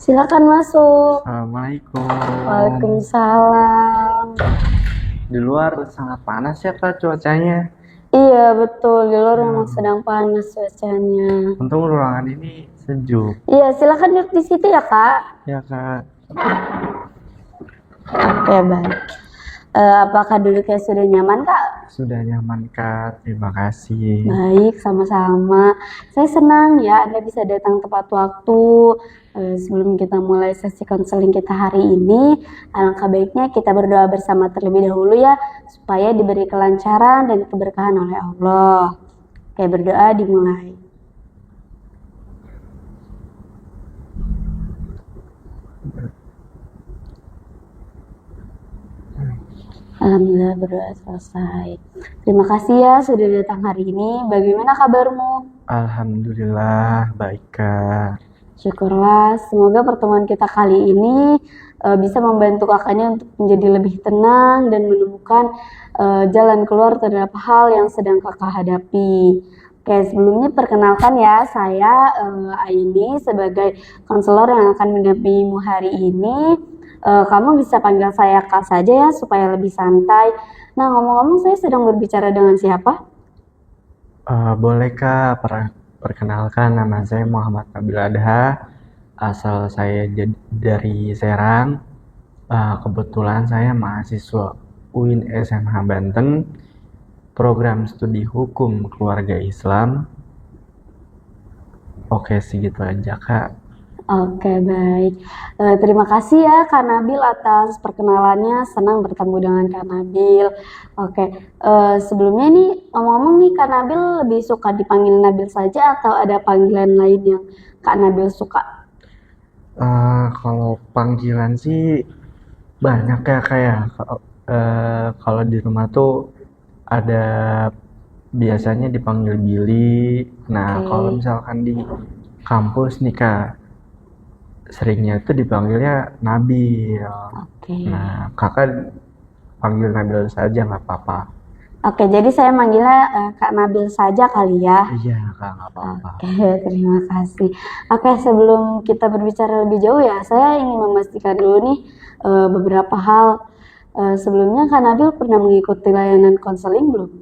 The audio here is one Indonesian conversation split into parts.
Silakan masuk. Assalamualaikum. Waalaikumsalam. Di luar sangat panas ya Kak cuacanya. Iya betul, di luar memang sedang panas cuacanya. Untung ruangan ini sejuk. Iya, silakan duduk di situ ya Kak. Ya Kak. Oke, baik. Apakah duduknya sudah nyaman Kak? Sudah nyaman Kak, terima kasih. Baik, sama-sama. Saya senang ya Anda bisa datang tepat waktu. Sebelum kita mulai sesi konseling kita hari ini, alangkah baiknya kita berdoa bersama terlebih dahulu ya, supaya diberi kelancaran dan keberkahan oleh Allah. Oke, berdoa dimulai. Alhamdulillah berdoa selesai. Terima kasih ya sudah datang hari ini. Bagaimana kabarmu? Alhamdulillah baik Kak. Syukurlah, semoga pertemuan kita kali ini bisa membantu kakaknya untuk menjadi lebih tenang dan menemukan jalan keluar terhadap hal yang sedang kakak hadapi. Oke, sebelumnya perkenalkan ya, saya Aini sebagai konselor yang akan mendampingimu hari ini. Kamu bisa panggil saya Kak saja ya, supaya lebih santai. Nah, ngomong-ngomong saya sedang berbicara dengan siapa? Boleh Kak, perkenalkan nama saya Muhammad Nabil Adha. Asal saya dari Serang. Kebetulan saya mahasiswa UIN SMH Banten, program studi hukum keluarga Islam. Oke, segitu aja Kak. Oke, baik. Terima kasih ya Kak Nabil atas perkenalannya. Senang bertemu dengan Kak Nabil. Oke, sebelumnya nih ngomong-ngomong nih Kak Nabil lebih suka dipanggil Nabil saja atau ada panggilan lain yang Kak Nabil suka? Kalau panggilan sih banyak ya Kak ya. Kalau di rumah tuh ada biasanya dipanggil Billy. Nah, Oke. kalau misalkan di kampus nih Kak, seringnya itu dipanggilnya Nabil. Oke. Nah, kakak panggil Nabil saja nggak apa-apa. Oke, jadi saya manggilnya Kak Nabil saja kali ya. Iya Kak, nggak apa-apa. Oke, terima kasih. Oke, sebelum kita berbicara lebih jauh ya, saya ingin memastikan dulu nih beberapa hal. Sebelumnya Kak Nabil pernah mengikuti layanan konseling belum?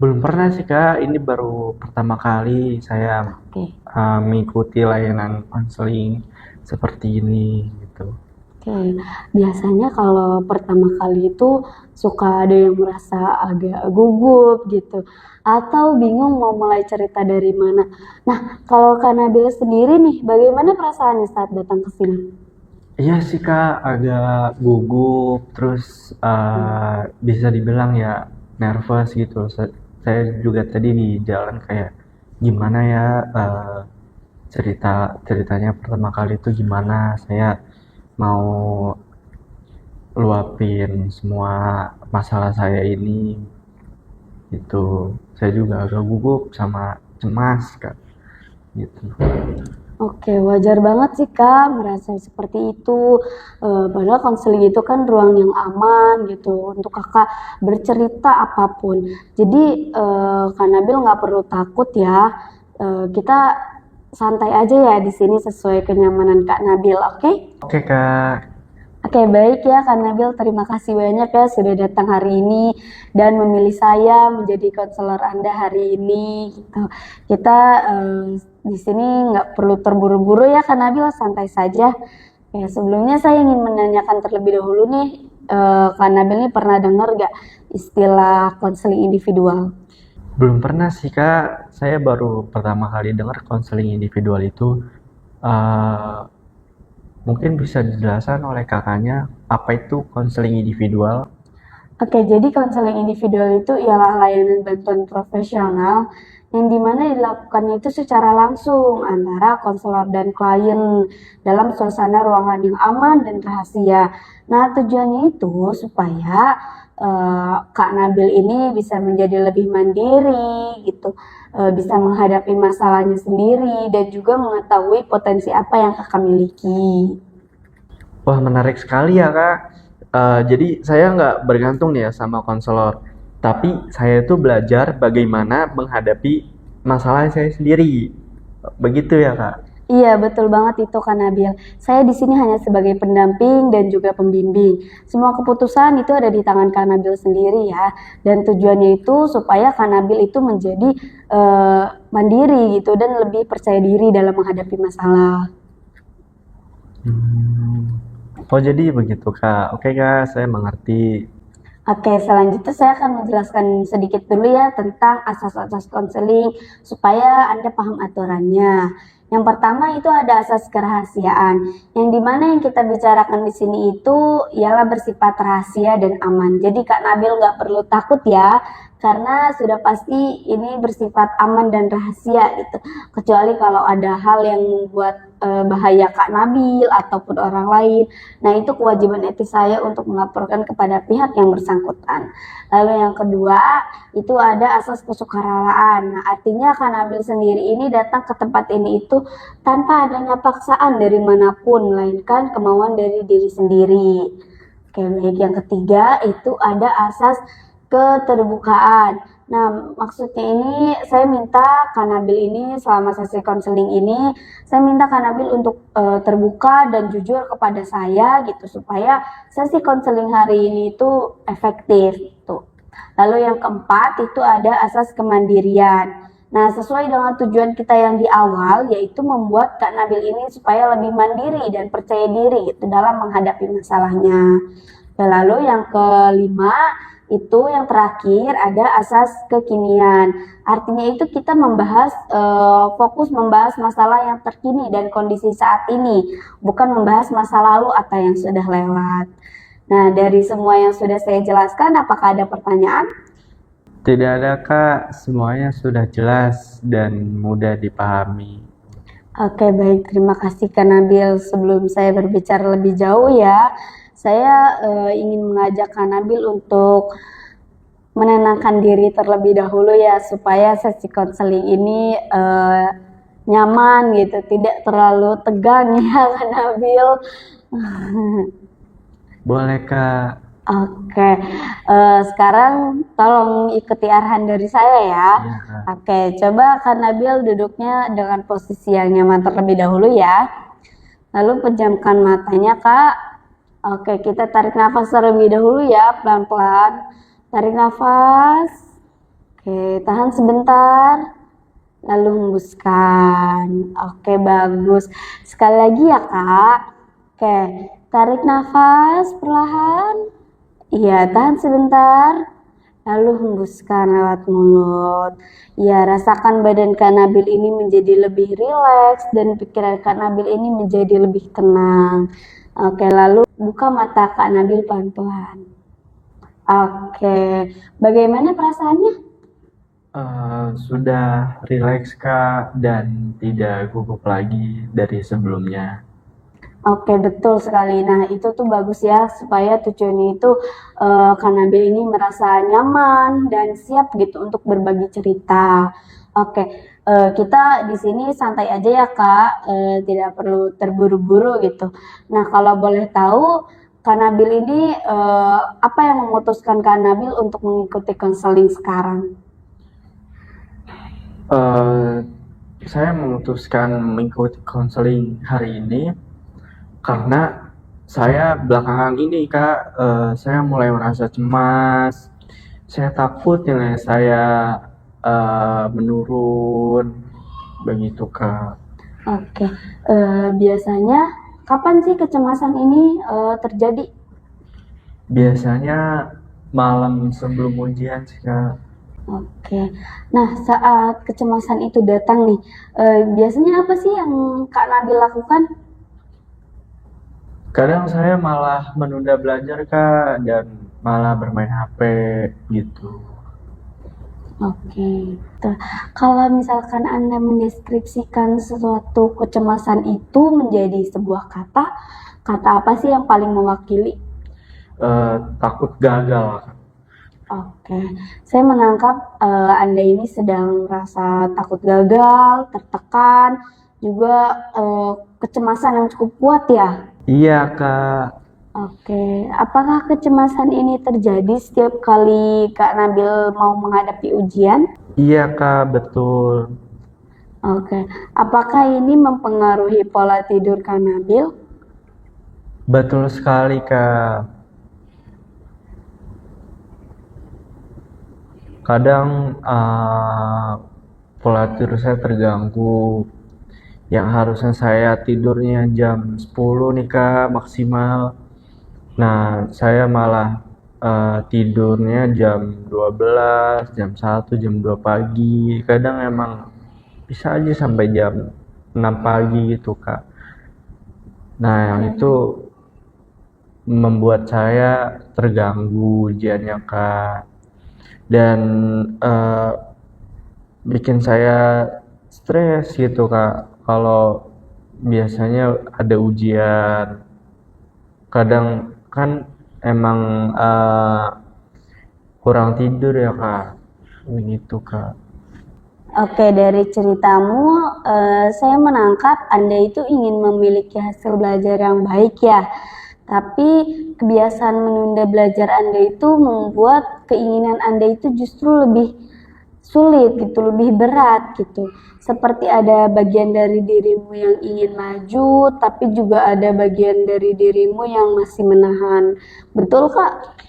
Belum pernah sih Kak, ini baru pertama kali saya Oke. mengikuti layanan konseling seperti ini gitu. Oke, biasanya kalau pertama kali itu suka ada yang merasa agak gugup gitu, atau bingung mau mulai cerita dari mana. Nah, kalau Kak Nabila sendiri nih, bagaimana perasaannya saat datang ke sini? Iya sih Kak, agak gugup, terus bisa dibilang ya nervous gitu. Saya juga tadi di jalan kayak gimana ya ceritanya pertama kali itu gimana. Saya mau luapin semua masalah saya ini gitu. Saya juga agak gugup sama cemas Kak gitu. Oke, wajar banget sih Kak merasa seperti itu. Padahal konseling itu kan ruang yang aman gitu untuk Kakak bercerita apapun. Jadi Kak Nabil nggak perlu takut ya. Kita santai aja ya di sini sesuai kenyamanan Kak Nabil, oke? Oke Kak. Oke, baik ya Kak Nabil, terima kasih banyak ya sudah datang hari ini dan memilih saya menjadi konselor Anda hari ini gitu. Kita di sini nggak perlu terburu-buru ya Kak Nabil, santai saja. Ya, sebelumnya saya ingin menanyakan terlebih dahulu nih, Kak Nabil ini pernah dengar nggak istilah konseling individual? Belum pernah sih Kak, saya baru pertama kali dengar konseling individual itu. Mungkin bisa dijelaskan oleh kakaknya apa itu konseling individual? Oke, jadi konseling individual itu ialah layanan bantuan profesional yang dimana dilakukannya itu secara langsung antara konselor dan klien dalam suasana ruangan yang aman dan rahasia. Nah, tujuannya itu supaya Kak Nabil ini bisa menjadi lebih mandiri gitu, bisa menghadapi masalahnya sendiri dan juga mengetahui potensi apa yang Kakak miliki. Wah, menarik sekali ya Kak. Jadi saya nggak bergantung nih ya sama konselor, tapi saya tuh belajar bagaimana menghadapi masalah saya sendiri. Begitu ya, Kak? Iya, betul banget itu Kak Nabil. Saya di sini hanya sebagai pendamping dan juga pembimbing. Semua keputusan itu ada di tangan Kak Nabil sendiri ya. Dan tujuannya itu supaya Kak Nabil itu menjadi mandiri gitu dan lebih percaya diri dalam menghadapi masalah. Hmm. Oh, jadi begitu, Kak. Oke, Kak, saya mengerti. Oke, selanjutnya saya akan menjelaskan sedikit dulu ya tentang asas-asas konseling supaya Anda paham aturannya. Yang pertama itu ada asas kerahasiaan, yang dimana yang kita bicarakan di sini itu ialah bersifat rahasia dan aman. Jadi Kak Nabil nggak perlu takut ya, karena sudah pasti ini bersifat aman dan rahasia gitu. Kecuali kalau ada hal yang membuat bahaya Kak Nabil ataupun orang lain. Nah, itu kewajiban etis saya untuk melaporkan kepada pihak yang bersangkutan. Lalu yang kedua, itu ada asas kesukarelawan. Nah, artinya Kak Nabil sendiri ini datang ke tempat ini itu tanpa adanya paksaan dari manapun, melainkan kemauan dari diri sendiri. Oke, baik. Yang ketiga, itu ada asas keterbukaan. Nah, maksudnya ini saya minta Kak Nabil ini selama sesi konseling ini, saya minta Kak Nabil untuk terbuka dan jujur kepada saya gitu supaya sesi konseling hari ini itu efektif gitu. Lalu yang keempat itu ada asas kemandirian. Nah, sesuai dengan tujuan kita yang di awal yaitu membuat Kak Nabil ini supaya lebih mandiri dan percaya diri gitu dalam menghadapi masalahnya. Lalu yang kelima itu yang terakhir ada asas kekinian. Artinya itu kita membahas fokus membahas masalah yang terkini dan kondisi saat ini, bukan membahas masa lalu atau yang sudah lewat. Nah, dari semua yang sudah saya jelaskan, apakah ada pertanyaan? Tidak ada, Kak. Semuanya sudah jelas dan mudah dipahami. Oke, baik. Terima kasih Kak Nabil. Sebelum saya berbicara lebih jauh ya, saya ingin mengajak Kak Nabil untuk menenangkan diri terlebih dahulu ya, supaya sesi konseling ini nyaman gitu, tidak terlalu tegang ya Kak Nabil. Boleh, Kak. Oke, sekarang tolong ikuti arahan dari saya ya. Iya, Kak. Oke, coba Kak Nabil duduknya dengan posisi yang nyaman terlebih dahulu ya. Lalu pejamkan matanya Kak. Oke, kita tarik nafas terlebih dahulu ya, pelan-pelan. Tarik nafas. Oke, tahan sebentar. Lalu hembuskan. Oke, bagus. Sekali lagi ya Kak. Oke, tarik nafas perlahan. Iya, tahan sebentar. Lalu hembuskan lewat mulut. Ya, rasakan badan Kak Nabil ini menjadi lebih rileks dan pikiran Kak Nabil ini menjadi lebih tenang. Oke, lalu buka mata Kak Nabil pelan-pelan. Oke, bagaimana perasaannya? Sudah rileks, Kak, dan tidak gugup lagi dari sebelumnya. Oke, betul sekali. Nah, itu tuh bagus ya, supaya tujuannya itu Kak Nabil ini merasa nyaman dan siap gitu untuk berbagi cerita. Oke, kita di sini santai aja ya Kak, tidak perlu terburu-buru gitu. Nah, kalau boleh tahu, Kak Nabil ini apa yang memutuskan Kak Nabil untuk mengikuti konseling sekarang? Saya memutuskan mengikuti konseling hari ini karena saya belakangan ini, Kak, saya mulai merasa cemas. Saya takut nilai saya menurun, begitu, Kak. Oke, biasanya kapan sih kecemasan ini terjadi? Biasanya malam sebelum ujian sih, Kak. Oke, nah saat kecemasan itu datang nih, biasanya apa sih yang Kak Nabil lakukan? Kadang saya malah menunda belajar, Kak, dan malah bermain HP gitu. Oke, kalau misalkan Anda mendeskripsikan sesuatu kecemasan itu menjadi sebuah kata, kata apa sih yang paling mewakili? Takut gagal, Kak. Oke, saya menangkap Anda ini sedang merasa takut gagal, tertekan, juga kecemasan yang cukup kuat ya. Iya, Kak. Oke, apakah kecemasan ini terjadi setiap kali Kak Nabil mau menghadapi ujian? Iya Kak, betul. Oke, apakah ini mempengaruhi pola tidur Kak Nabil? Betul sekali Kak. Kadang pola tidur saya terganggu. Yang harusnya saya tidurnya jam 10 nih Kak maksimal. Nah, saya malah tidurnya jam 12, jam 1, jam 2 pagi. Kadang emang bisa aja sampai jam 6 pagi gitu Kak. Nah, yang itu membuat saya terganggu ujiannya Kak. Dan eh, bikin saya stres gitu Kak. Kalau biasanya ada ujian, kadang kan emang kurang tidur ya Kak. Begitu Kak. Oke, dari ceritamu, saya menangkap Anda itu ingin memiliki hasil belajar yang baik ya. Tapi kebiasaan menunda belajar Anda itu membuat keinginan Anda itu justru lebih sulit gitu, lebih berat gitu. Seperti ada bagian dari dirimu yang ingin maju, tapi juga ada bagian dari dirimu yang masih menahan. Betul, Kak?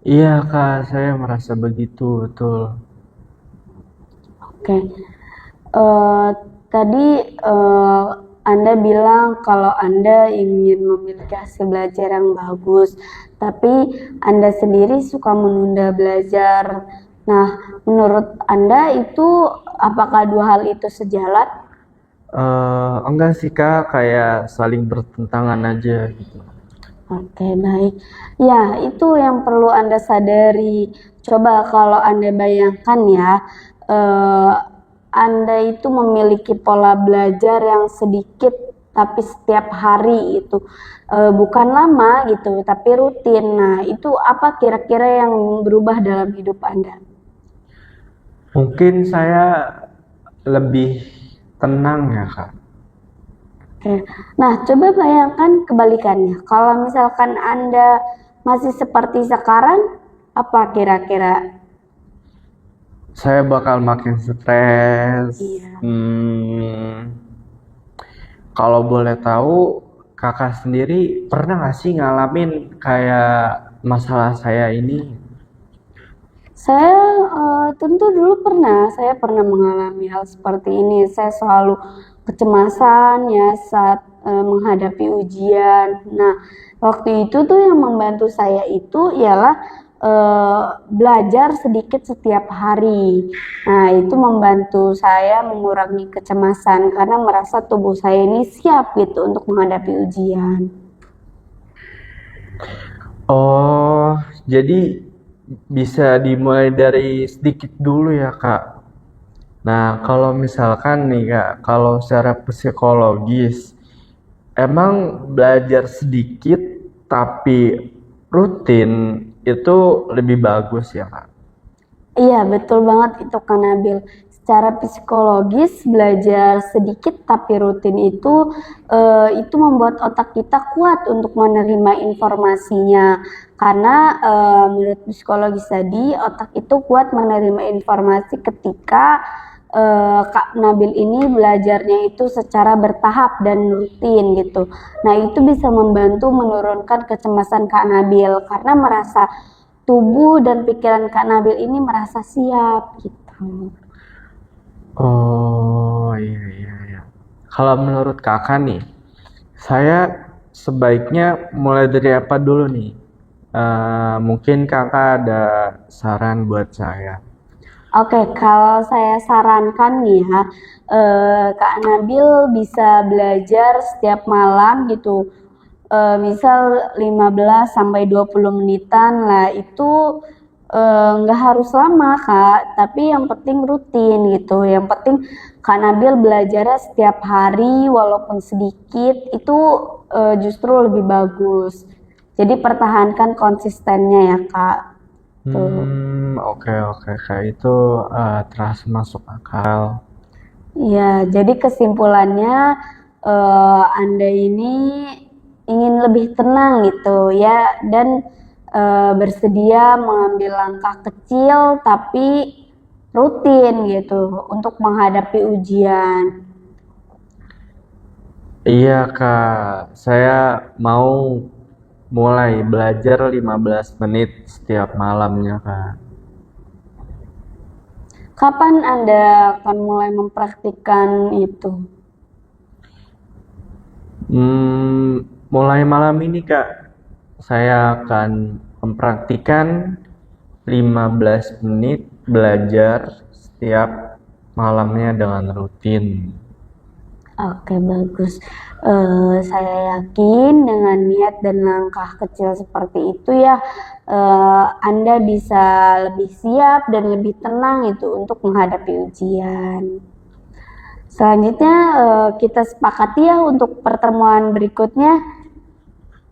Iya Kak, saya merasa begitu, betul. Oke. Eh, tadi Anda bilang kalau Anda ingin memiliki hasil belajar yang bagus, tapi Anda sendiri suka menunda belajar. Nah, menurut Anda itu apakah dua hal itu sejalan? Enggak sih Kak, kayak saling bertentangan aja gitu. Oke, baik. Ya, itu yang perlu Anda sadari. Coba kalau Anda bayangkan ya, eh, Anda itu memiliki pola belajar yang sedikit tapi setiap hari itu. Bukan lama gitu, tapi rutin. Nah, itu apa kira-kira yang berubah dalam hidup Anda? Mungkin saya lebih tenang ya Kak. Oke. Nah, coba bayangkan kebalikannya. Kalau misalkan Anda masih seperti sekarang, apa kira-kira? Saya bakal makin stres. Iya. Kalau boleh tahu, kakak sendiri pernah nggak sih ngalamin kayak masalah saya ini? Saya tentu dulu saya pernah mengalami hal seperti ini. Saya selalu kecemasan ya saat menghadapi ujian. Nah, waktu itu tuh yang membantu saya itu ialah belajar sedikit setiap hari. Nah, itu membantu saya mengurangi kecemasan karena merasa tubuh saya ini siap gitu untuk menghadapi ujian. Oh, jadi bisa dimulai dari sedikit dulu ya, Kak. Nah, kalau misalkan nih, Kak, kalau secara psikologis, emang belajar sedikit tapi rutin itu lebih bagus ya, Kak? Iya, betul banget itu Kak Nabil. Secara psikologis, belajar sedikit tapi rutin itu membuat otak kita kuat untuk menerima informasinya. Karena menurut psikologis tadi, otak itu kuat menerima informasi ketika Kak Nabil ini belajarnya itu secara bertahap dan rutin gitu. Nah, itu bisa membantu menurunkan kecemasan Kak Nabil karena merasa tubuh dan pikiran Kak Nabil ini merasa siap gitu. Oh, iya, iya, iya. Kalau menurut kakak nih, saya sebaiknya mulai dari apa dulu nih? Mungkin kakak ada saran buat saya. Oke, kalau saya sarankan nih ya, Kak Nabil bisa belajar setiap malam gitu. Misal 15 sampai 20 menitan lah itu nggak harus lama Kak, tapi yang penting rutin gitu. Yang penting Kak Nabil belajarnya setiap hari walaupun sedikit itu justru lebih bagus. Jadi pertahankan konsistennya ya Kak. Tuh. Oke, oke, Kak. Itu terasa masuk akal. Ya, jadi kesimpulannya Anda ini ingin lebih tenang gitu ya, dan bersedia mengambil langkah kecil tapi rutin gitu untuk menghadapi ujian. Iya Kak, saya mau mulai belajar 15 menit setiap malamnya Kak. Kapan Anda akan mulai mempraktikkan itu? Mulai malam ini Kak, saya akan mempraktikkan 15 menit belajar setiap malamnya dengan rutin. Oke, bagus. Saya yakin dengan niat dan langkah kecil seperti itu ya, Anda bisa lebih siap dan lebih tenang itu untuk menghadapi ujian. Selanjutnya kita sepakati ya untuk pertemuan berikutnya.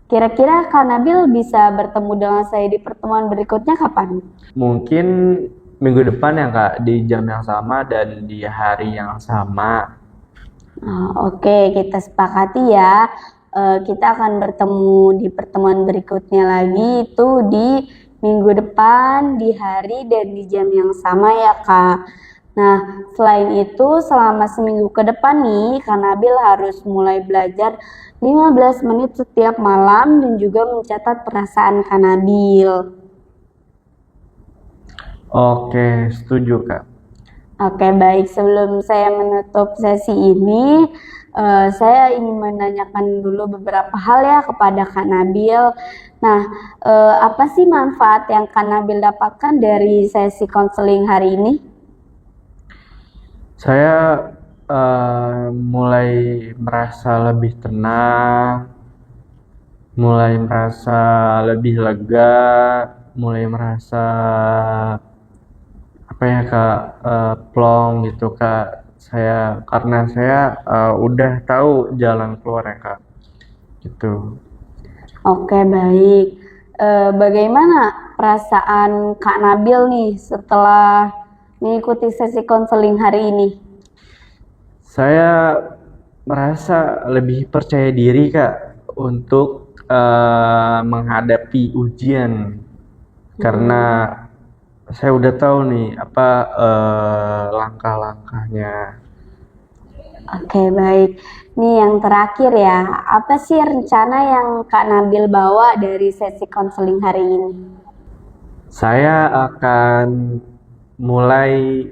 Kira-kira Kak Nabil bisa bertemu dengan saya di pertemuan berikutnya kapan? Mungkin minggu depan ya Kak, di jam yang sama dan di hari yang sama. Oke, kita sepakati ya. Kita akan bertemu di pertemuan berikutnya lagi itu di minggu depan, di hari dan di jam yang sama ya Kak. Nah, selain itu selama seminggu ke depan nih, Kak Nabil harus mulai belajar 15 menit setiap malam dan juga mencatat perasaan Kak Nabil. Oke, setuju Kak. Oke, baik. Sebelum saya menutup sesi ini, saya ingin menanyakan dulu beberapa hal ya kepada Kak Nabil. Nah, apa sih manfaat yang Kak Nabil dapatkan dari sesi konseling hari ini? Saya mulai merasa lebih tenang, mulai merasa lebih lega, mulai merasa apa ya Kak, plong gitu Kak. Karena saya udah tahu jalan keluar ya Kak, gitu. Oke, baik. Bagaimana perasaan Kak Nabil nih setelah mengikuti sesi konseling hari ini? Saya merasa lebih percaya diri Kak untuk menghadapi ujian karena saya udah tahu nih apa langkah-langkahnya. Oke, baik. Nih yang terakhir ya, apa sih rencana yang Kak Nabil bawa dari sesi konseling hari ini? Saya akan mulai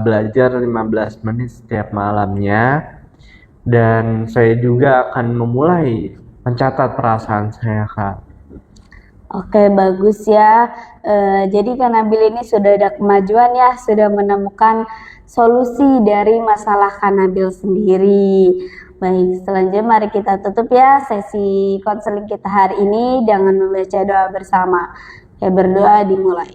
belajar 15 menit setiap malamnya dan saya juga akan memulai mencatat perasaan saya Kak. Oke, bagus ya. Jadi Kak Nabil ini sudah ada kemajuan ya, sudah menemukan solusi dari masalah Kak Nabil sendiri. Baik, selanjutnya mari kita tutup ya sesi konseling kita hari ini dengan membaca doa bersama. Ya, berdoa dimulai.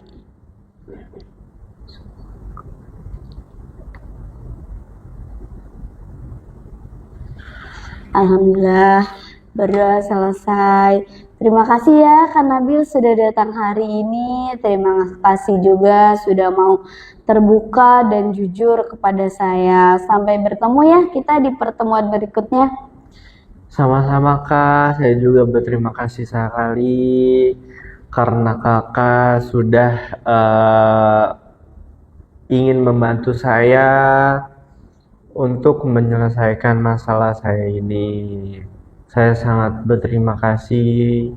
Alhamdulillah, berdoa selesai. Terima kasih ya Kak Nabil sudah datang hari ini. Terima kasih juga sudah mau terbuka dan jujur kepada saya. Sampai bertemu ya kita di pertemuan berikutnya. Sama-sama Kak, saya juga berterima kasih sekali karena Kakak sudah ingin membantu saya untuk menyelesaikan masalah saya ini. Saya sangat berterima kasih